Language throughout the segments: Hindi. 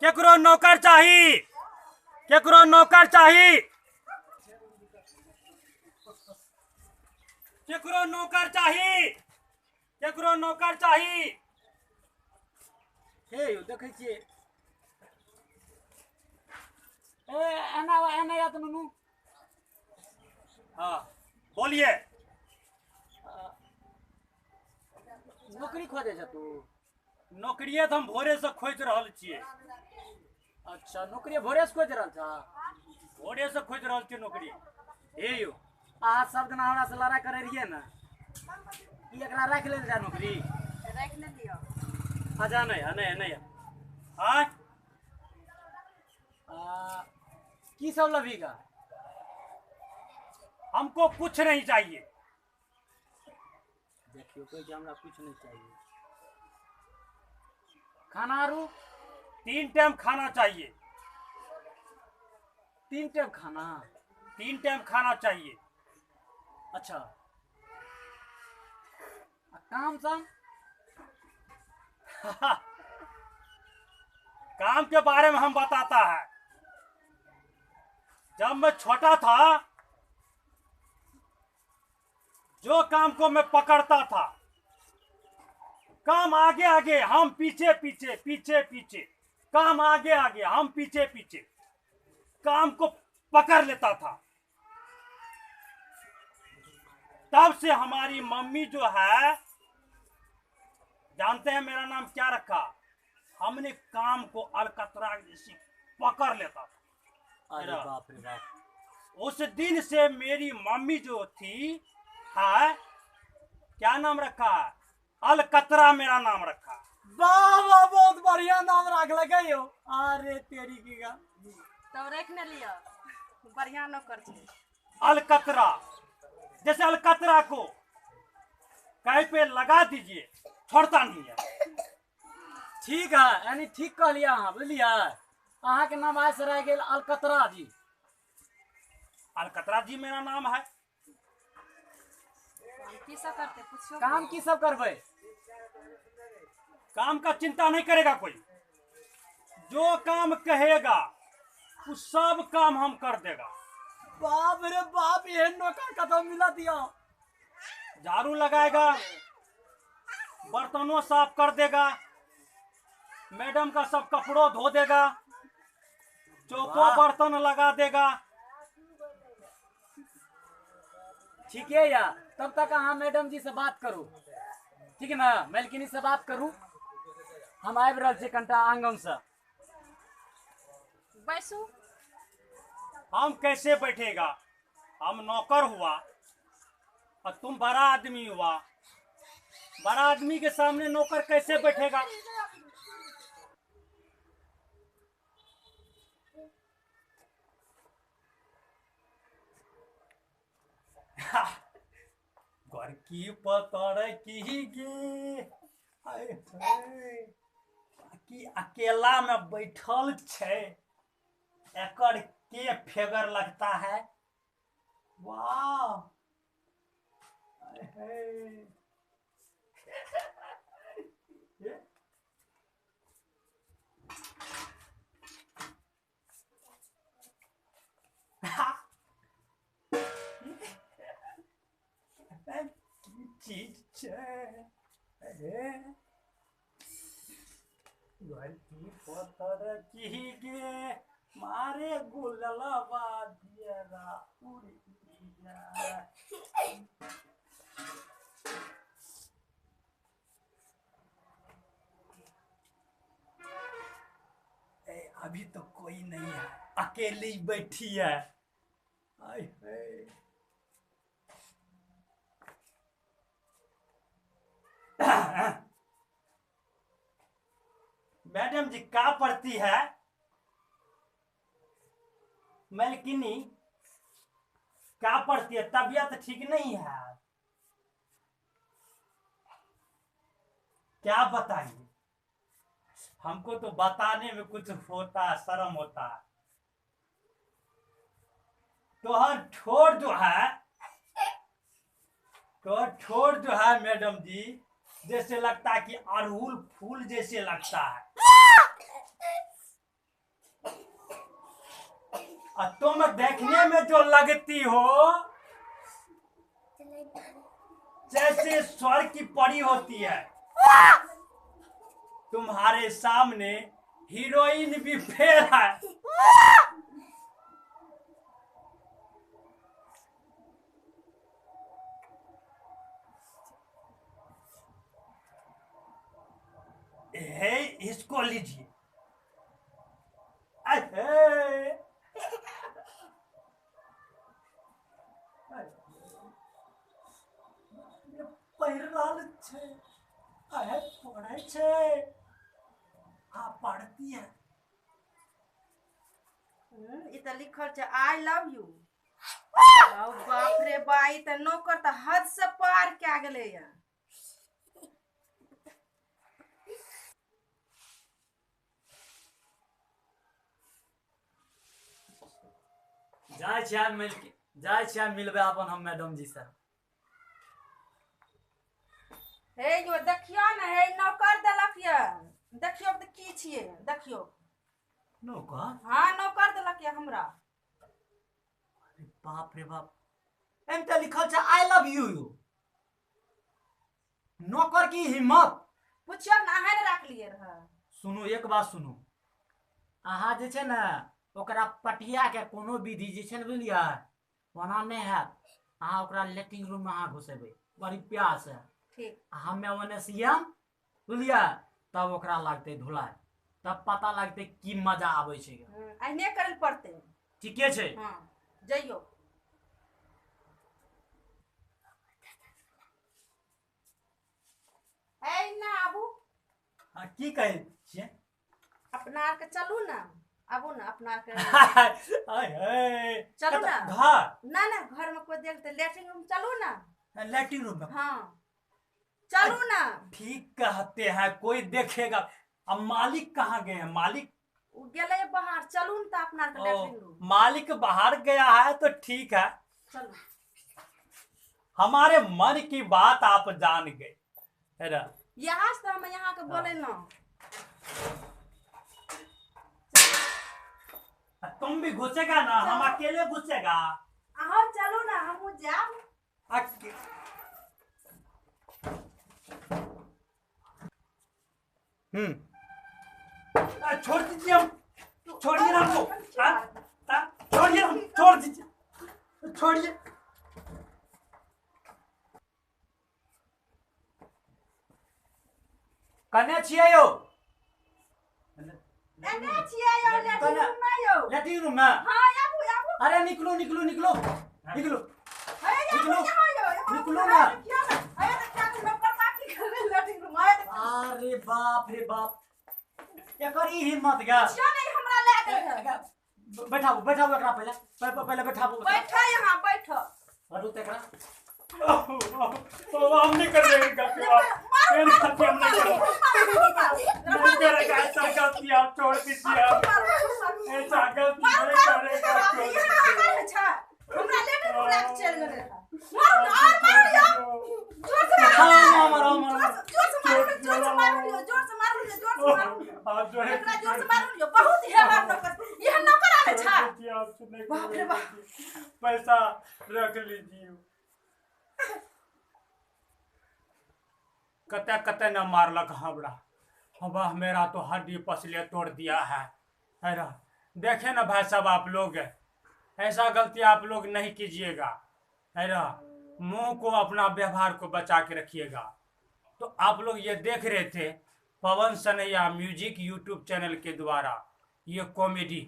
केकरो नौकर चाहिए, केकरो नौकर चाहिए, केकरो नौकर चाहिए, केकरो नौकर चाहिए। हे यो देखे छिए ए एना या त नुनु। हाँ बोलिए। नौकरी खोजे छ तू? नौकरिये तो हम भोरे से खोज रहल छिए। अच्छा नौकरी भोरे से खोज रहल छ? भोरे से खोज रहल छिए नौकरी। हे यो अहाँ सब जना हमरा से लड़ाई करे रहिए ना, ई एकरा राख ले जा नौकरी। रख ले लियो। अच्छा नहीं हाँ की सब लबीगा? हमको कुछ नहीं चाहिए। देखियो कोई कि हमरा कुछ नहीं चाहिए। खाना आरू? 3 टाइम खाना चाहिए। 3 टाइम खाना? 3 टाइम खाना चाहिए। अच्छा काम साम? काम के बारे में हम बताता है। जब मैं छोटा था, जो काम को मैं पकड़ता था, काम आगे आगे हम पीछे पीछे, पीछे पीछे, काम आगे आगे हम पीछे पीछे, काम को पकड़ लेता था। तब से हमारी मम्मी जो है, जानते हैं मेरा नाम क्या रखा? हमने काम को अलकतरा जैसी पकड़ लेता था। अरे बाप रे बाप। उस दिन से मेरी मम्मी जो थी है, क्या नाम रखा? अलकतरा मेरा नाम रखा। वाह वाह बहुत बढ़िया नाम रख लगे यो। अरे तेरी की गा। तब रख ले लियो, बढ़िया नौकर छे। अलकतरा, जैसे अलकतरा को कहीं पे लगा दीजिए, छोड़ता नहीं है। ठीक है, यानी ठीक कह लिया अहाँ, बुझलिए? अहाँ के नाम आज से रह गेल अलकतरा जी। अलकतरा जी मेरा नाम है। हम की सब करते पूछो। काम की सब करबे? काम का चिंता नहीं करेगा कोई। जो काम कहेगा वो सब काम हम कर देगा। बाप रे बाप, ये नौकर का तो मिला दिया। झाड़ू लगाएगा, बर्तनों साफ कर देगा, मैडम का सब कपड़ों धो देगा, चौको बर्तन लगा देगा। ठीक है या तब तक अहाँ मैडम जी से बात करू, ठीक है ना? मलकिनी से बात करू, हम आबि रहल छी कनिटा आंगन से। बैसू। हम कैसे बैठेगा? हम नौकर हुआ और तुम बड़ा आदमी हुआ। बड़ा आदमी के सामने नौकर कैसे बैठेगा? घर की पकड़ की गे, आय हाय, कि अकेला में बैठल छे, एकर के फेगर लगता है। वाह, आय हाय। चीज छे, घर की पतर की गे, मारे गुललवा दियरा उड़ जा। अभी तो कोई नहीं है, अकेली ही बैठी है। आय हाय। मैडम जी क्या पढ़ती है? मलकिनी क्या पढ़ती है? तबीयत ठीक नहीं है, क्या बताइए? हमको तो बताने में कुछ होता है, शर्म होता है। तो हर ठोर जो है, तो ठोर जो है मैडम जी, जैसे लगता है कि अड़हुल फूल जैसे लगता है। और तुम देखने में जो लगती हो जैसे स्वर्ग की परी होती है, तुम्हारे सामने हीरोइन भी फेल है। है, इसको लीजिए। अहे, पढ़ रहल छै, अहे पढ़ै छै, आ पढ़ती है। ई त लिखल छै आई लव यू। बाप रे बा, ई त नौकर त हद से पार कए गेलै या। जाइ छियै मिलबै अपन हम मैडम जी से। हे यो देखियो ने, हे नौकर देलक या, देखियो त की छियै, देखियो। नौकर? हाँ नौकर देलक या हमरा। अरे बाप रे बाप, एम त लिखल छै आई लव यू। नौकर की हिम्मत! पूछियो ना, अहाँ ने राखलिए रह। सुनू एक बात सुनू, अहाँ जे छै ने ओकरा पटिया के कोनो विधि जे छै ने बुझलियै ओना नहीं है। अहाँ ओकरा लेट्रिन रूम में अहाँ घुसेबै बड़ी प्यार से। ठीक। हमें ओने सीएम बुझलियै, तब ओकरा लगतै धुलाई, तब पता लगतै की मजा आबै छै। अहिने करल पड़तै। ठीके छै। हाँ जइयो। ऐ ना आबू, की कहै छियै? अपना आर के चलू ना, आबू ना अपना आर के। चलू ना। घर ना ना, घर में कोई देखते, लेटरिन रूम चलू ना। लैट्रिन रूम में? हाँ चलू ना। ठीक कहते हैं, कोई देखेगा। अब मालिक कहाँ गए हैं? मालिक उ गेले बाहर, चलू ना त अपना आर के लेटरिन रूम। मालिक बाहर गया है तो ठीक है, चलू। हमारे मन की बात आप जान गए है ना? यहाँ से हम यहाँ के बोले ना। तुम भी घुसेगा ना? हम अकेले घुसेगा? आओ चलो ना, हम जाब। छोड़ दीजिए, हम छोड़िए ना हमको। छोड़िए, हम छोड़ दीजिए, छोड़िए। कने छियै यो? एने छियै यो, लेटरिन रूम में यो। लेट्रिन रूम में? हाँ आबू आबू। अरे निकलो निकलो निकलो निकलो निकलो निकलो ना। अरे बाप रे बाप, एकर ई हिम्मत गा। बैठाबू बैठाबू एकरा पहले पहले बैठाबू। बैठो यहाँ बैठो। हटू तेकरा। हम नहीं कर रहे गलती, हम नहीं करेगा ऐसा गलती, आप छोड़ दीजिए। ऐसा गलती नहीं करेगा, छोड़ दीजिए। हमरा लेटर बुला के चल गेले। मारो और मारो यो। जोर से मारो मारो, मारो जोर से मारो, जोर से मारो, जोर से मारो, जोर से मारो। हां जो है, एकरा जोर से मारो यो, बहुत हेवार नौकर। ये नौकर आले छा। बाप रे बाप। पैसा रख लीजिए। कते कते न मारलक हमरा, वाह मेरा तो हड्डी पसलिया तोड़ दिया है ना? देखे ना भाई साहब, आप लोग ऐसा गलती आप लोग नहीं कीजिएगा है ना? मुंह को, अपना व्यवहार को बचा के रखिएगा। तो आप लोग ये देख रहे थे पवन सनैया म्यूजिक यूट्यूब चैनल के द्वारा ये कॉमेडी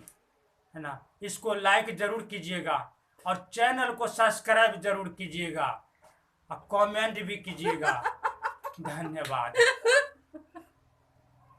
है ना, इसको लाइक जरूर कीजिएगा और चैनल को सब्सक्राइब जरूर कीजिएगा और कमेंट भी कीजिएगा। धन्यवाद।